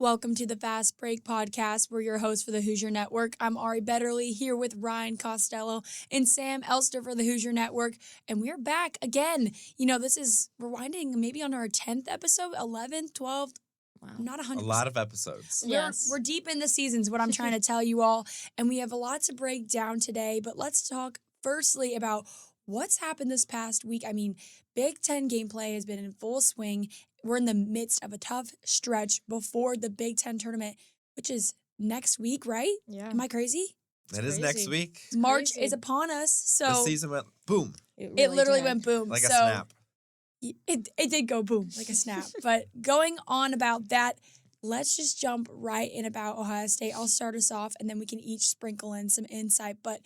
Welcome to the Fast Break Podcast. We're your hosts for the Hoosier Network. I'm Ari Betterly here with Ryan Costello and Sam Elster for the Hoosier Network. And we're back again. This is rewinding maybe on our 10th episode, 11th, 12th. Wow. I'm not 100%. A lot of episodes. We're deep in the season is what I'm trying to tell you all. And we have a lot to break down today. But let's talk firstly about what's happened this past week. Big Ten gameplay has been in full swing. We're in the midst of a tough stretch before the Big Ten tournament, which is next week, right? Yeah. Am I crazy? It is next week. March is upon us. So The season went boom. It literally went boom. Like a snap. It did go boom, like a snap. But going on about that, let's just jump right in about Ohio State. I'll start us off, and then we can each sprinkle in some insight. But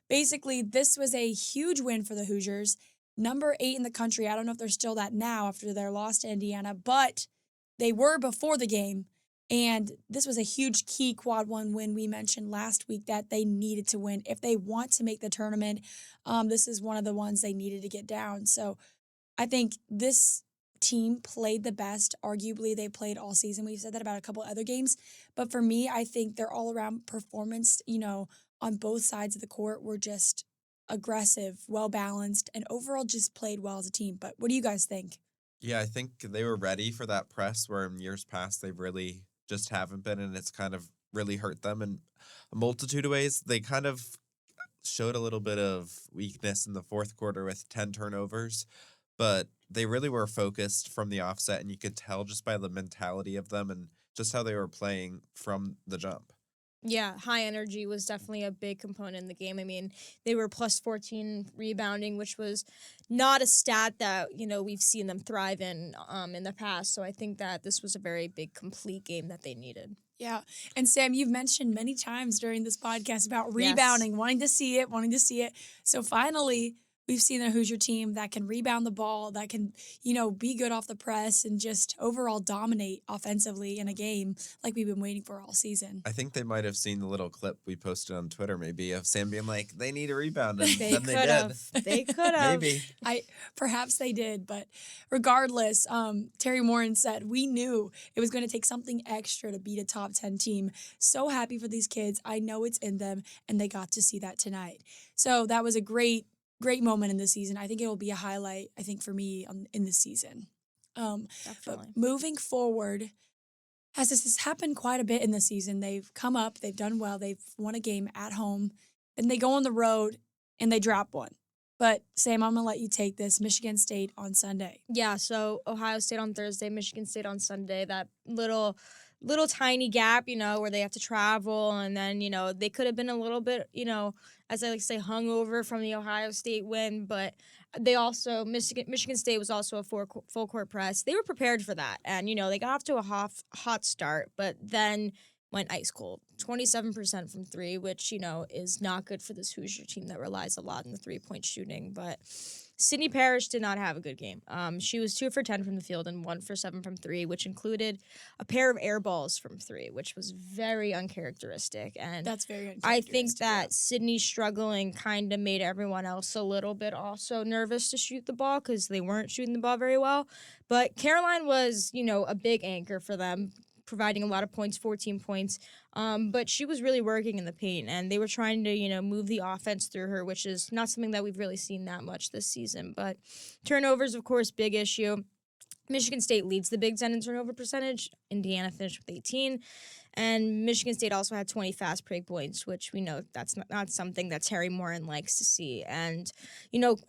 basically, this was a huge win for the Hoosiers. Number 8 in the country. I don't know if they're still that now after their loss to Indiana, but they were before the game. And this was a huge key quad one win we mentioned last week that they needed to win. If they want to make the tournament, this is one of the ones they needed to get down. So I think this team played the best. Arguably, they played all season. We've said that about a couple other games. But for me, I think their all-around performance, on both sides of the court were just aggressive, well-balanced, and overall just played well as a team. But what do you guys think? Yeah, I think they were ready for that press where in years past they really just haven't been, and it's kind of really hurt them in a multitude of ways. They kind of showed a little bit of weakness in the fourth quarter with 10 turnovers, but they really were focused from the offset, and you could tell just by the mentality of them and just how they were playing from the jump. Yeah, high energy was definitely a big component in the game. They were plus 14 rebounding, which was not a stat that, we've seen them thrive in the past. So I think that this was a very big, complete game that they needed. Yeah. And Sam, you've mentioned many times during this podcast about rebounding, wanting to see it. So finally, we've seen a Hoosier team that can rebound the ball, that can, be good off the press and just overall dominate offensively in a game like we've been waiting for all season. I think they might have seen the little clip we posted on Twitter maybe of Sam being like, they need a rebound, and They then they did. They could have. Maybe. Perhaps they did, but regardless, Terry Morin said, we knew it was going to take something extra to beat a top 10 team. So happy for these kids. I know it's in them, and they got to see that tonight. So that was a great moment in the season. I think it will be a highlight, for me in this season. Definitely. But moving forward, as this has happened quite a bit in the season, they've come up, they've done well, they've won a game at home, then they go on the road and they drop one. But Sam, I'm going to let you take this. Michigan State on Sunday. Yeah, so Ohio State on Thursday, Michigan State on Sunday. That little tiny gap, where they have to travel, and then, they could have been a little bit, as I like to say, hungover from the Ohio State win, but they also, Michigan State was also a full court press. They were prepared for that, and, they got off to a hot start, but then went ice cold. 27% from three, which, is not good for this Hoosier team that relies a lot on the three-point shooting, but Sydney Parrish did not have a good game. She was 2 for 10 from the field and 1 for 7 from three, which included a pair of air balls from three, which was very uncharacteristic. And that's very uncharacteristic. I think that Sydney struggling kind of made everyone else a little bit also nervous to shoot the ball because they weren't shooting the ball very well. But Caroline was, a big anchor for them, providing a lot of points, 14 points. But she was really working in the paint, and they were trying to, move the offense through her, which is not something that we've really seen that much this season. But turnovers, of course, big issue. Michigan State leads the Big Ten in turnover percentage. Indiana finished with 18. And Michigan State also had 20 fast break points, which we know that's not something that Terry Morin likes to see. And,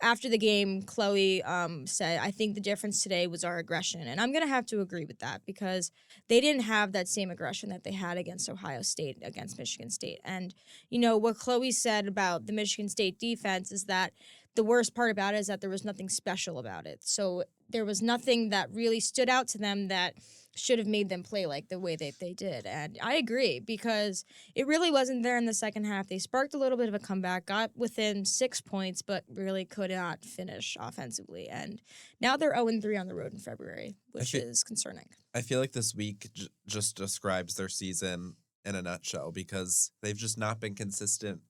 after the game, Chloe said, I think the difference today was our aggression. And I'm going to have to agree with that because they didn't have that same aggression that they had against Ohio State, against Michigan State. And, what Chloe said about the Michigan State defense is that the worst part about it is that there was nothing special about it. So there was nothing that really stood out to them that should have made them play like the way that they did. And I agree because it really wasn't there in the second half. They sparked a little bit of a comeback, got within 6 points, but really could not finish offensively. And now they're 0-3 on the road in February, which is concerning. I feel like this week just describes their season in a nutshell because they've just not been consistent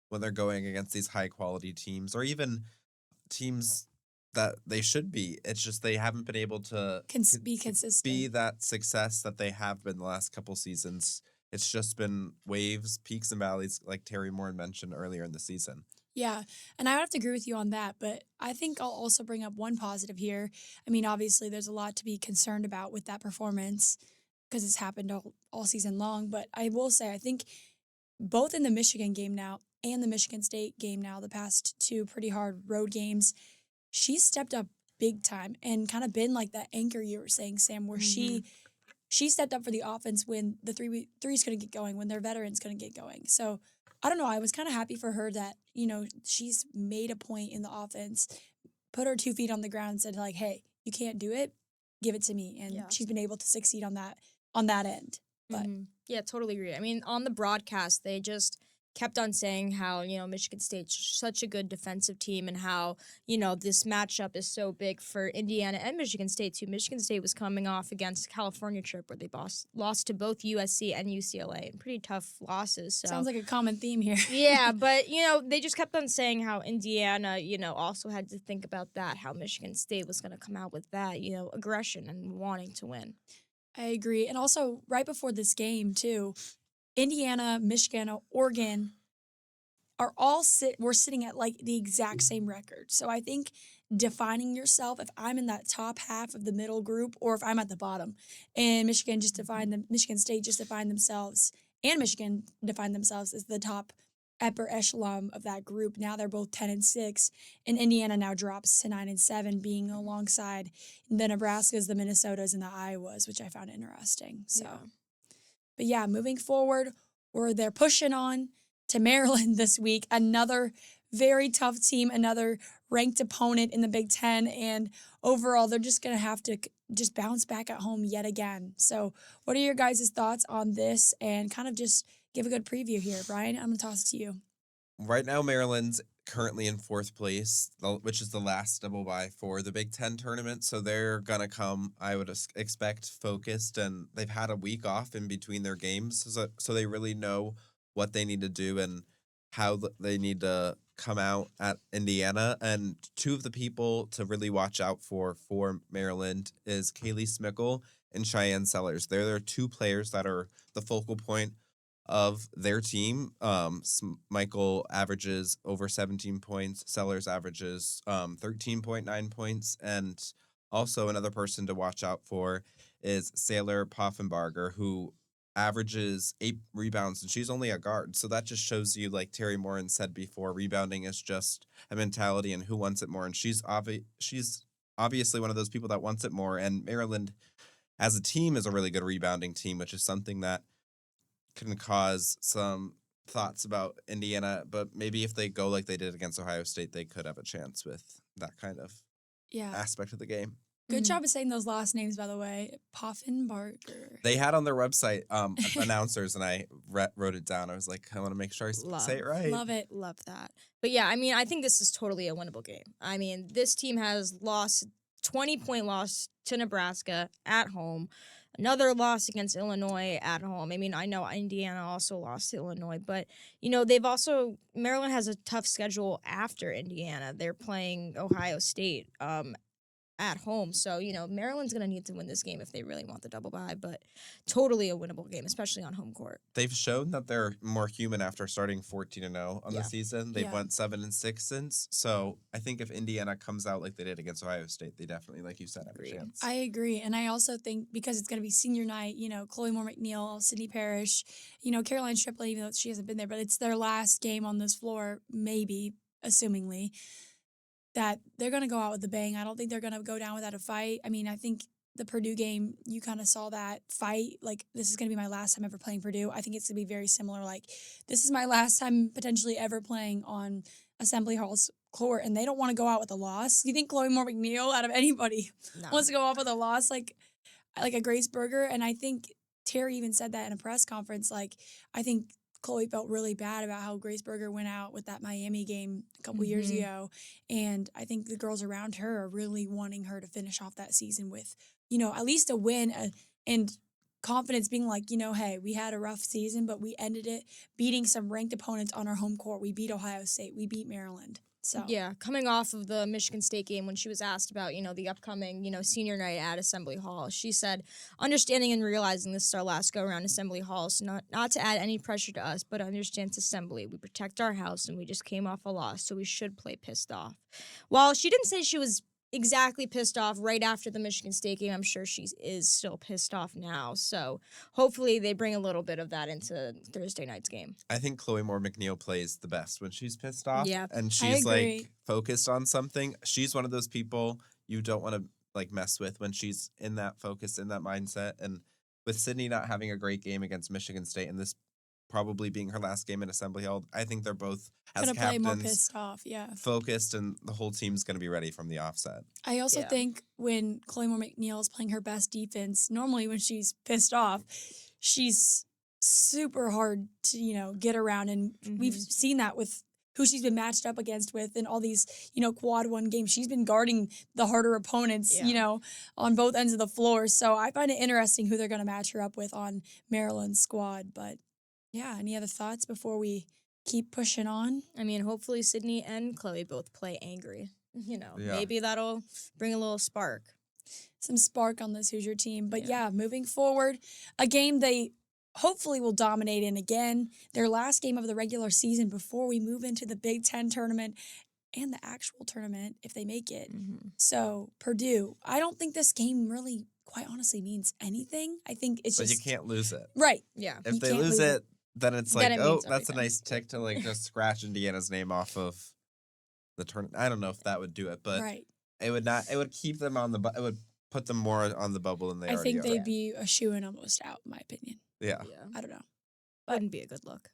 when they're going against these high-quality teams or even teams that they should be. It's just they haven't been able to Be consistent. be that success that they have been the last couple seasons. It's just been waves, peaks, and valleys, like Terry Moore mentioned earlier in the season. Yeah, and I would have to agree with you on that, but I think I'll also bring up one positive here. I mean, obviously, there's a lot to be concerned about with that performance because it's happened all season long, but I will say, I think both in the Michigan game now and the Michigan State game now, the past two pretty hard road games, she stepped up big time and kind of been like that anchor you were saying, Sam, where she stepped up for the offense when the three's going to get going, when their veterans going to get going. So I don't know. I was kind of happy for her that, she's made a point in the offense, put her 2 feet on the ground and said, like, hey, you can't do it. Give it to me. And she's been able to succeed on that end. But yeah, totally agree. I mean, on the broadcast, they just kept on saying how, Michigan State's such a good defensive team and how, this matchup is so big for Indiana and Michigan State, too. Michigan State was coming off against a California trip where they lost to both USC and UCLA. Pretty tough losses. So. Sounds like a common theme here. Yeah, but, they just kept on saying how Indiana, also had to think about that, how Michigan State was going to come out with that, aggression and wanting to win. I agree. And also, right before this game, too, Indiana, Michigan, Oregon we're sitting at like the exact same record. So I think defining yourself, if I'm in that top half of the middle group or if I'm at the bottom, and Michigan State just defined themselves, and Michigan defined themselves as the top upper echelon of that group. Now they're both 10-6, and Indiana now drops to 9-7, being alongside the Nebraskas, the Minnesotas, and the Iowas, which I found interesting. So. But yeah, moving forward, they're pushing on to Maryland this week. Another very tough team, another ranked opponent in the Big Ten. And overall, they're just going to have to just bounce back at home yet again. So what are your guys' thoughts on this? And kind of just give a good preview here. Brian, I'm going to toss it to you. Right now, Maryland's currently in 4th place, which is the last double bye for the Big Ten tournament. So they're going to come, I would expect, focused, and they've had a week off in between their games. So they really know what they need to do and how they need to come out at Indiana. And 2 of the people to really watch out for Maryland is Kaylee Smickle and Cheyenne Sellers. They're their 2 players that are the focal point of their team. Michael averages over 17 points. Sellers averages 13.9 points. And also another person to watch out for is Sailor Poffenbarger, who averages 8 rebounds, and she's only a guard. So that just shows you, like Terry Morin said before, rebounding is just a mentality and who wants it more. And she's obviously one of those people that wants it more. And Maryland, as a team, is a really good rebounding team, which is something that can cause some thoughts about Indiana, but maybe if they go like they did against Ohio State, they could have a chance with that kind of aspect of the game. Good job of saying those last names, by the way. Poffenbarger. They had on their website announcers, and I wrote it down. I was like, I want to make sure I say it right. Love it. Love that. But yeah, I mean, I think this is totally a winnable game. I mean, this team has lost 20-point loss to Nebraska at home. Another loss against Illinois at home. I mean, I know Indiana also lost to Illinois, but, Maryland has a tough schedule after Indiana. They're playing Ohio State at home. So, Maryland's going to need to win this game if they really want the double bye, but totally a winnable game, especially on home court. They've shown that they're more human after starting 14-0 on the season. They've went 7-6 since. So I think if Indiana comes out like they did against Ohio State, they definitely, like you said, have a chance. I agree. And I also think because it's going to be senior night, Chloe Moore McNeil, Sydney Parrish, Caroline Stripley, even though she hasn't been there, but it's their last game on this floor, maybe, assumingly, that they're going to go out with a bang. I don't think they're going to go down without a fight. I mean, I think the Purdue game, you kind of saw that fight. Like, this is going to be my last time ever playing Purdue. I think it's going to be very similar. Like, this is my last time potentially ever playing on Assembly Hall's court, and they don't want to go out with a loss. Do you think Chloe Moore McNeil, out of anybody, wants to go off with a loss like a Grace Berger? And I think Terry even said that in a press conference. Like, I think Chloe felt really bad about how Grace Berger went out with that Miami game a couple years ago. And I think the girls around her are really wanting her to finish off that season with, at least a win and confidence being like, hey, we had a rough season, but we ended it beating some ranked opponents on our home court. We beat Ohio State. We beat Maryland. So Yeah, coming off of the Michigan State game when she was asked about, the upcoming, senior night at Assembly Hall, she said, understanding and realizing this is our last go around Assembly Hall, so not to add any pressure to us, but understand it's Assembly. We protect our house and we just came off a loss, so we should play pissed off. While she didn't say she was exactly pissed off right after the Michigan State game, I'm sure she is still pissed off now. So hopefully they bring a little bit of that into Thursday night's game. I think Chloe Moore McNeil plays the best when she's pissed off. Yeah, and I she's agree. like focused on something. She's one of those people you don't want to like mess with when she's in that focus, in that mindset. And with Sydney not having a great game against Michigan State and this probably being her last game in Assembly Hall, I think they're both as gonna play more captains pissed off. Yeah. focused, and the whole team's going to be ready from the offset. I also Yeah. think when Chloe Moore McNeil is playing her best defense, normally when she's pissed off, she's super hard to, get around. And we've seen that with who she's been matched up against with in all these, quad one games. She's been guarding the harder opponents, Yeah. on both ends of the floor. So I find it interesting who they're going to match her up with on Maryland's squad. But yeah, any other thoughts before we keep pushing on? I mean, hopefully Sydney and Chloe both play angry. Yeah. Maybe that'll bring a little spark. Some spark on this Hoosier team. But Yeah. yeah, moving forward, a game they hopefully will dominate in again. Their last game of the regular season before we move into the Big Ten tournament and the actual tournament if they make it. So Purdue, I don't think this game really, quite honestly, means anything. I think it's But just you can't lose it. right. Yeah. If You they can't lose lose it, it. then it's Then like, it oh, means that's a everything. nice tick to like just scratch Indiana's name off of the tournament. I don't know if that would do it, but Right. it would not. It would keep them on it would put them more on the bubble than they I already think are. they'd be a shoo-in almost out, in my opinion. Yeah. I don't know. Wouldn't be a good look.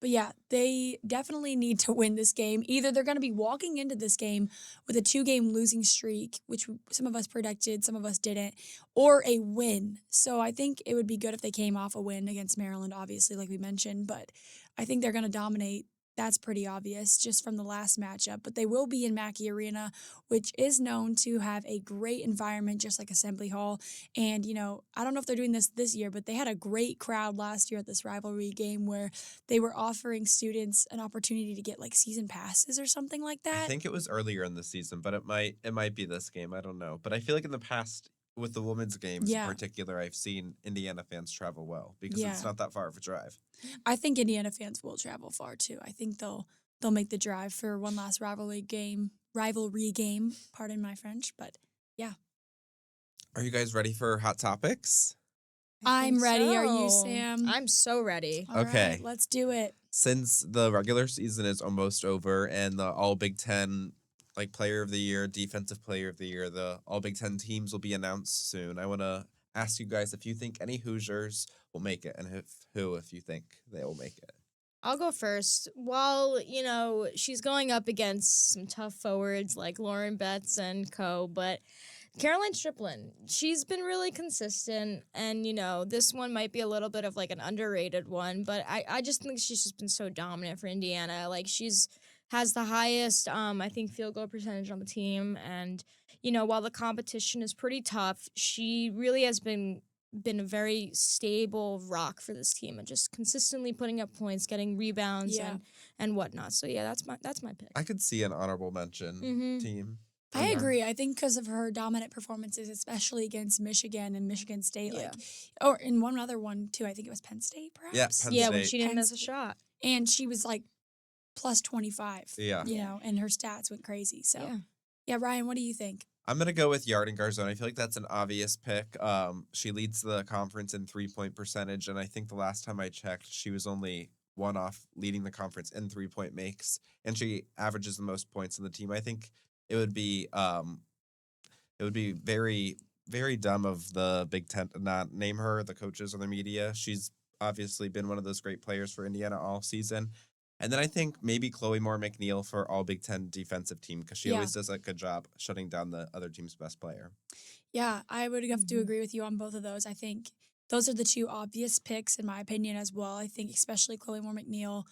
But yeah, they definitely need to win this game. Either they're going to be walking into this game with a 2-game losing streak, which some of us predicted, some of us didn't, or a win. So I think it would be good if they came off a win against Maryland, obviously, like we mentioned. But I think they're going to dominate. That's pretty obvious just from the last matchup. But they will be in Mackey Arena, which is known to have a great environment, just like Assembly Hall. And, I don't know if they're doing this year, but they had a great crowd last year at this rivalry game where they were offering students an opportunity to get like season passes or something like that. I think it was earlier in the season, but it might be this game. I don't know. But I feel like in the past, with the women's games Yeah. in particular, I've seen Indiana fans travel well because Yeah. it's not that far of a drive. I think Indiana fans will travel far too. I think they'll make the drive for one last rivalry game. Pardon my French, but yeah. Are you guys ready for hot topics? I'm think ready. Are you, so. Sam? I'm so ready. All Okay. right, let's do it. Since the regular season is almost over and the All Big Ten like Player of the Year, Defensive Player of the Year, the All Big Ten teams will be announced soon. I want to ask you guys if you think any Hoosiers will make it, and if you think they will make it. I'll go first. While, she's going up against some tough forwards like Lauren Betts and co, but Caroline Striplin, she's been really consistent, and, this one might be a little bit of like an underrated one, but I just think she's just been so dominant for Indiana. Like, has the highest, I think, field goal percentage on the team, and, while the competition is pretty tough, she really has been a very stable rock for this team and just consistently putting up points, getting rebounds and whatnot. So yeah, that's my pick. I could see an honorable mention team. I agree. I think because of her dominant performances, especially against Michigan and Michigan State, or in one other one too. I think it was Penn State, perhaps. Yeah, Penn Yeah, when State. she didn't Penn miss a State. shot. And she was like plus 25. Yeah. And her stats went crazy. So Yeah. yeah, Ryan, what do you think? I'm going to go with Yard and Garzone. I feel like that's an obvious pick. She leads the conference in 3-point percentage, and I think the last time I checked, she was only one off leading the conference in 3-point makes, and she averages the most points in the team. I think it would be very, very dumb of the Big Ten to not name her, the coaches or the media. She's obviously been one of those great players for Indiana all season. And then I think maybe Chloe Moore McNeil for all Big Ten defensive team because she always does a good job shutting down the other team's best player. Yeah, I would have to agree with you on both of those. I think those are the two obvious picks in my opinion as well. I think especially Chloe Moore McNeil,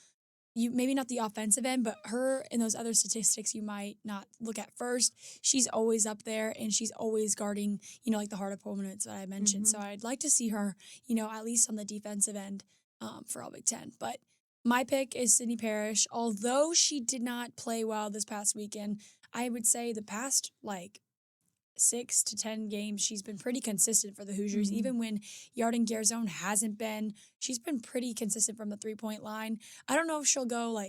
you maybe not the offensive end, but her in those other statistics you might not look at first. She's always up there and she's always guarding, like the hard opponents that I mentioned. So I'd like to see her, at least on the defensive end for all Big Ten. But My pick is Sydney Parrish. Although she did not play well this past weekend, I would say the past 6 to 10 games, she's been pretty consistent for the Hoosiers. Mhm. Even when Yarden Garzone hasn't been, she's been pretty consistent from the 3-point line. I don't know if she'll go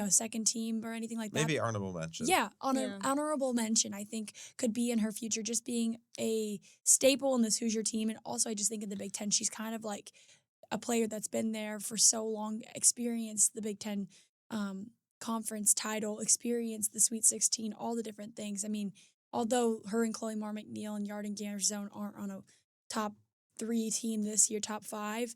second team or anything like that. Maybe honorable mention. Yeah, Yeah. honorable mention, I think, could be in her future, just being a staple in this Hoosier team. And also, I just think in the Big Ten, she's kind of like a player that's been there for so long, experienced the Big Ten conference title, experienced the Sweet 16, all the different things. I mean, although her and Chloe Moore McNeil and Yarden Garzone aren't on a top 3 team this year, top 5,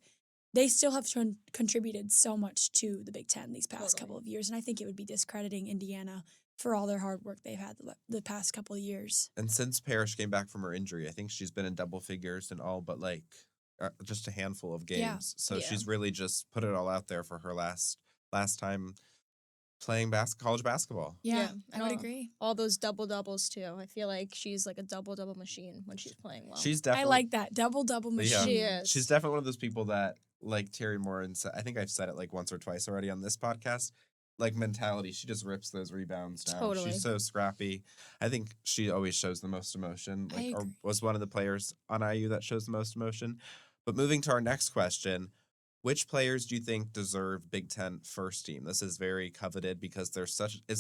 they still have contributed so much to the Big Ten these past couple of years. And I think it would be discrediting Indiana for all their hard work they've had the past couple of years. And since Parrish came back from her injury, I think she's been in double figures in all but just a handful of games. Yeah. So Yeah. she's really just put it all out there for her last time playing college basketball. Yeah, and I would agree. all those double-doubles, too. I feel like she's like a double-double machine when she's playing well. She's I definitely like that. Double machine. She is. She's definitely one of those people that, like Terry Moore, and I think I've said it like once or twice already on this podcast, like mentality, she just rips those rebounds down. Totally. She's so scrappy. I think she always shows the most emotion, I or agree. was one of the players on IU that shows the most emotion. But moving to our next question, which players do you think deserve Big Ten first team? This is very coveted because it's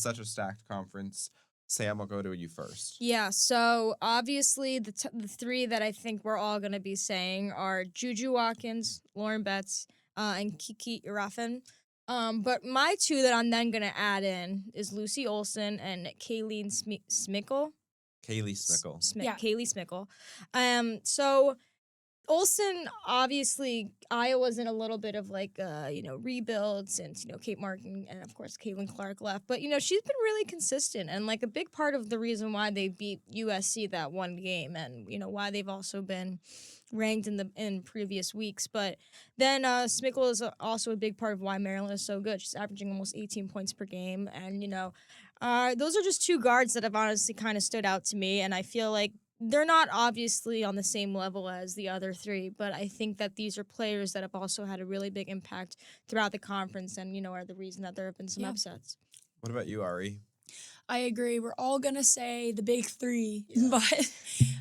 such a stacked conference. Sam, I'll go to you first. Yeah, so obviously the 3 that I think we're all going to be saying are Juju Watkins, Lauren Betts, and Kiki Irafin. But my 2 that I'm then going to add in is Lucy Olson and Kayleen Smickle. Kaylee Smickle. Yeah. Kaylee Smickle. So Olsen, obviously, Iowa's in a little bit of rebuild since, Kate Martin and, of course, Caitlin Clark left. But, she's been really consistent and, a big part of the reason why they beat USC that one game and, why they've also been ranked in previous weeks. But then Smickle is also a big part of why Maryland is so good. She's averaging almost 18 points per game. And, those are just 2 guards that have honestly kind of stood out to me. And I feel like they're not obviously on the same level as the other 3, but I think that these are players that have also had a really big impact throughout the conference and, are the reason that there have been some Yeah. upsets. What about you, Ari? I agree. We're all going to say the big 3, but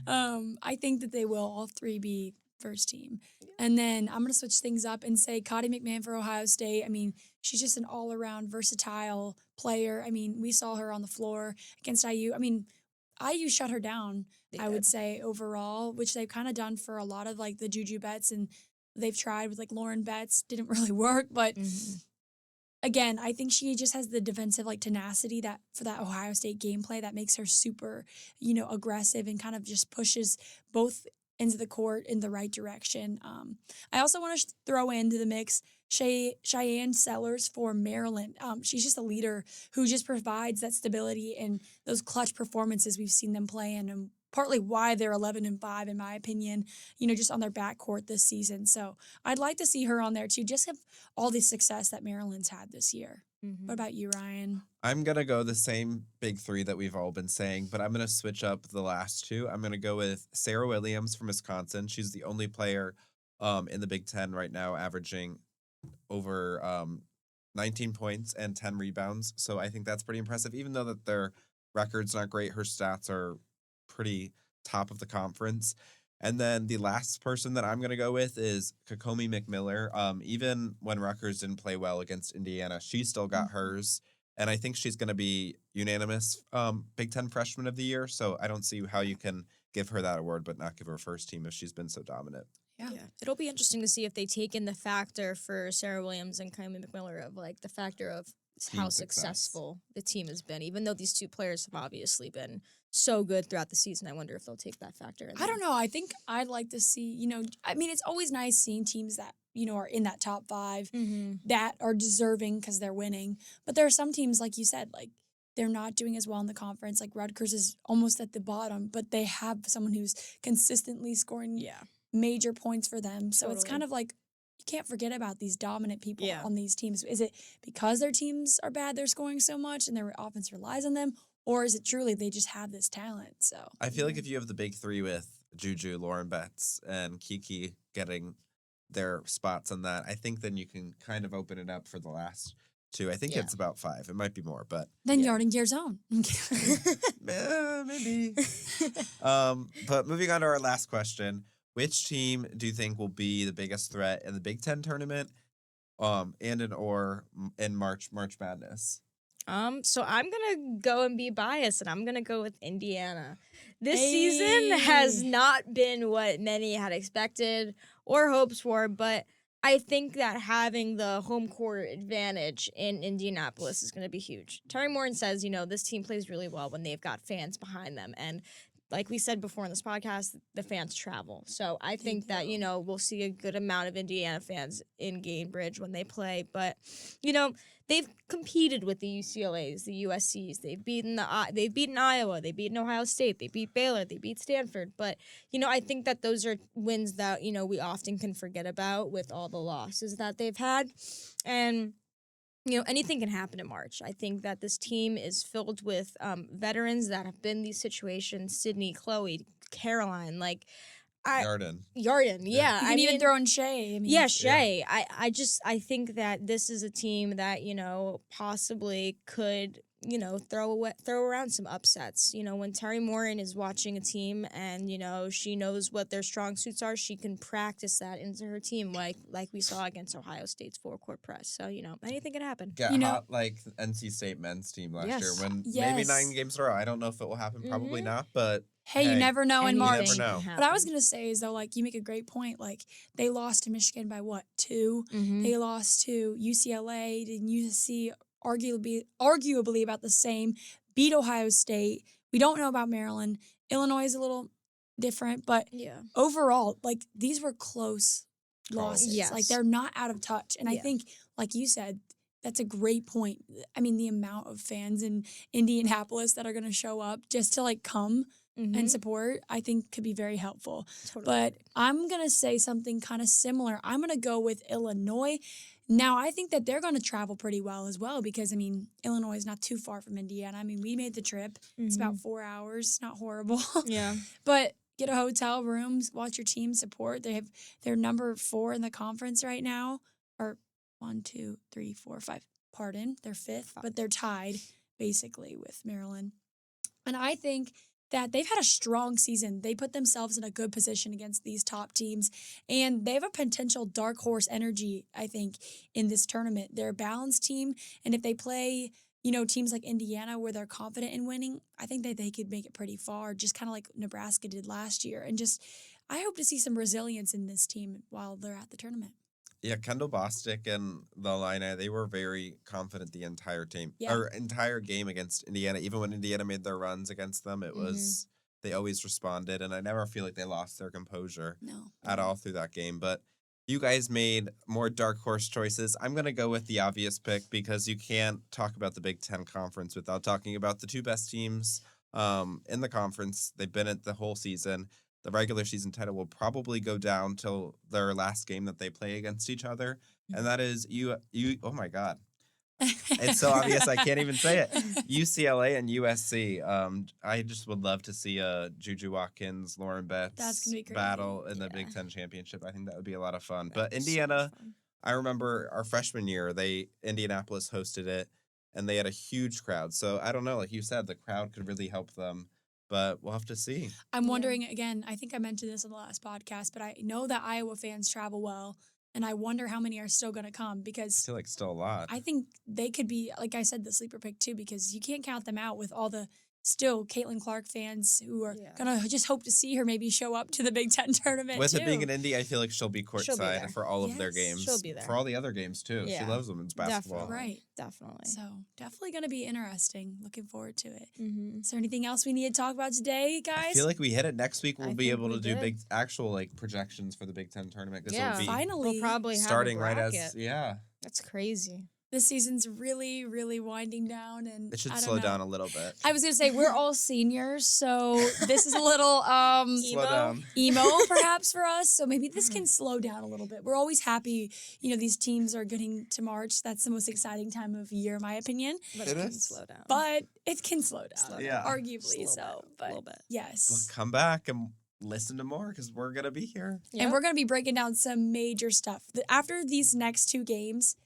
I think that they will all 3 be first team. And then I'm going to switch things up and say Cotty McMahon for Ohio State. I mean, she's just an all-around versatile player. I mean, we saw her on the floor against IU. I mean, IU shut her down, I would say, overall, which they've kind of done for a lot of, the Juju Betts, and they've tried with, Lauren Betts. Didn't really work, but again, I think she just has the defensive, tenacity that for that Ohio State gameplay that makes her super, aggressive and kind of just pushes both ends of the court in the right direction. I also want to throw into the mix Cheyenne Sellers for Maryland. She's just a leader who just provides that stability and those clutch performances we've seen them play in, and partly why they're 11-5 in my opinion. Just on their backcourt this season. So I'd like to see her on there too. Just have all the success that Maryland's had this year. What about you, Ryan? I'm going to go the same big 3 that we've all been saying, but I'm going to switch up the last 2. I'm going to go with Sarah Williams from Wisconsin. She's the only player in the Big Ten right now averaging over 19 points and 10 rebounds. So I think that's pretty impressive. Even though that their record's not great, her stats are pretty top of the conference. And then the last person that I'm going to go with is Kokomi McMiller. Even when Rutgers didn't play well against Indiana, she still got hers. And I think she's going to be unanimous Big Ten Freshman of the Year. So I don't see how you can give her that award but not give her first team if she's been so dominant. Yeah. It'll be interesting to see if they take in the factor for Sarah Williams and Kylie McMiller of the factor of Team how success. successful the team has been. Even though these 2 players have obviously been so good throughout the season, I wonder if they'll take that factor in. I don't know. I think I'd like to see, I mean, it's always nice seeing teams that, are in that top 5 that are deserving because they're winning. But there are some teams, like you said, they're not doing as well in the conference. Rutgers is almost at the bottom, but they have someone who's consistently scoring major points for them. So it's kind of you can't forget about these dominant people on these teams. Is it because their teams are bad, they're scoring so much and their offense relies on them? Or is it truly they just have this talent? So I feel like if you have the big 3 with Juju, Lauren Betts, and Kiki getting their spots on that, I think then you can kind of open it up for the last two. I think Yeah. it's about 5. It might be more, but Then Yeah. yard and gear zone. maybe. But moving on to our last question. Which team do you think will be the biggest threat in the Big Ten tournament in March Madness? So I'm gonna go and be biased, and I'm gonna go with Indiana. This season has Hey. not been what many had expected or hopes for, but I think that having the home court advantage in Indianapolis is gonna be huge. Terry Morin says, this team plays really well when they've got fans behind them, and like we said before in this podcast, the fans travel. So I think that, we'll see a good amount of Indiana fans in Gainbridge when they play. But, they've competed with the UCLAs, the USCs. They've beaten Iowa. They've beaten Ohio State. They beat Baylor. They beat Stanford. But, I think that those are wins that, we often can forget about with all the losses that they've had. And anything can happen in March. I think that this team is filled with veterans that have been in these situations. Sydney, Chloe, Caroline, Yarden. Yarden, yeah. You can even throw in Shea. Yeah, Shea. I think that this is a team that, possibly could, throw around some upsets. When Terry Morin is watching a team and, she knows what their strong suits are, she can practice that into her team like we saw against Ohio State's four-court press. So, anything can happen. Get You know- hot like NC State men's team last year Yes. when maybe Yes. 9 games in a row. I don't know if it will happen. Probably Mhm. not, but Hey, you never know in Anything March. never know. can What I was happen. gonna say is though, you make a great point. They lost to Michigan by what, 2? Mhm. They lost to UCLA, and USC arguably about the same. Beat Ohio State. We don't know about Maryland. Illinois is a little different, but Yeah. overall, these were close losses. Yes. They're not out of touch. And I Yeah. think, like you said, that's a great point. I mean, the amount of fans in Indianapolis that are going to show up just to come and support, I think could be very helpful. Totally. But I'm going to say something kind of similar. I'm going to go with Illinois. Now, I think that they're going to travel pretty well as well because, Illinois is not too far from Indiana. We made the trip. It's about 4 hours. Not horrible. Yeah. But get a hotel room, watch your team support. They're number 4 in the conference right now. Or 1, 2, 3, 4, 5. Pardon, they're 5th, but they're tied basically with Maryland. And I think that they've had a strong season. They put themselves in a good position against these top teams, and they have a potential dark horse energy, I think, in this tournament. They're a balanced team, and if they play, teams like Indiana where they're confident in winning, I think that they could make it pretty far, just kind of like Nebraska did last year. And I hope to see some resilience in this team while they're at the tournament. Yeah, Kendall Bostic and the Illini, they were very confident the entire team Yeah. or entire game against Indiana. Even when Indiana made their runs against them, it was they always responded, and I never feel like they lost their composure No. at all through that game. But you guys made more dark horse choices. I'm gonna go with the obvious pick because you can't talk about the Big Ten Conference without talking about the 2 best teams in the conference. They've been at the whole season. The regular season title will probably go down till their last game that they play against each other. And that is oh my God. It's so obvious I can't even say it. UCLA and USC. I just would love to see a Juju Watkins, Lauren That's Betts gonna be crazy. battle in the Big Ten championship. I think that would be a lot of fun. But Indiana, I remember our freshman year, Indianapolis hosted it and they had a huge crowd. So I don't know, like you said, the crowd could really help them. But we'll have to see. I'm wondering, again, I think I mentioned this in the last podcast, but I know that Iowa fans travel well, and I wonder how many are still going to come I because feel like still a lot. I think they could be, like I said, the sleeper pick too, because you can't count them out with all the still Caitlin Clark fans who are going to just hope to see her maybe show up to the Big Ten tournament With too. it being in Indy, I feel like she'll be She'll be courtside there. for all of their Yes, games. she'll be there. For all the other games, too. She Yeah. loves women's basketball. Definitely. Right. Definitely. So definitely going to be interesting. Looking forward to it. Mm-hmm. Is there anything else we need to talk about today, guys? I feel like we hit it. Next week, we'll I be think able to we do did. actual projections for the Big Ten tournament. 'Cause Yeah. it'll be Finally, We'll probably starting have a right bracket. as, yeah. That's crazy. this season's really, really winding down, and It should I don't slow know. down a little bit. I was gonna say we're all seniors, so this is a little Slow down. emo perhaps for us. So maybe this can slow down a little bit. We're always happy, these teams are getting to March. That's the most exciting time of year, in my opinion. But It it can is. slow down. But it can slow down, Slow down. Yeah. arguably Just a so. little bit, But a little bit. Well, yes, come back and listen to more because we're going to be here. And we're going to be breaking down some major stuff. After these next 2 games,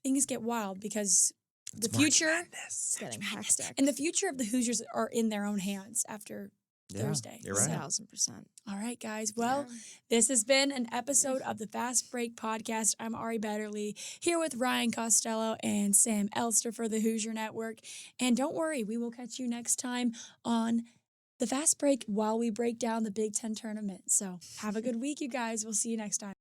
things get wild because the future It's getting hectic. and the future of the Hoosiers are in their own hands after Thursday. You're right. 1,000%. All right, guys. Well, this has been an episode of the Fast Break Podcast. I'm Ari Betterly here with Ryan Costello and Sam Elster for the Hoosier Network. And don't worry, we will catch you next time on the Fast Break while we break down the Big Ten tournament. So have a good week, you guys. We'll see you next time.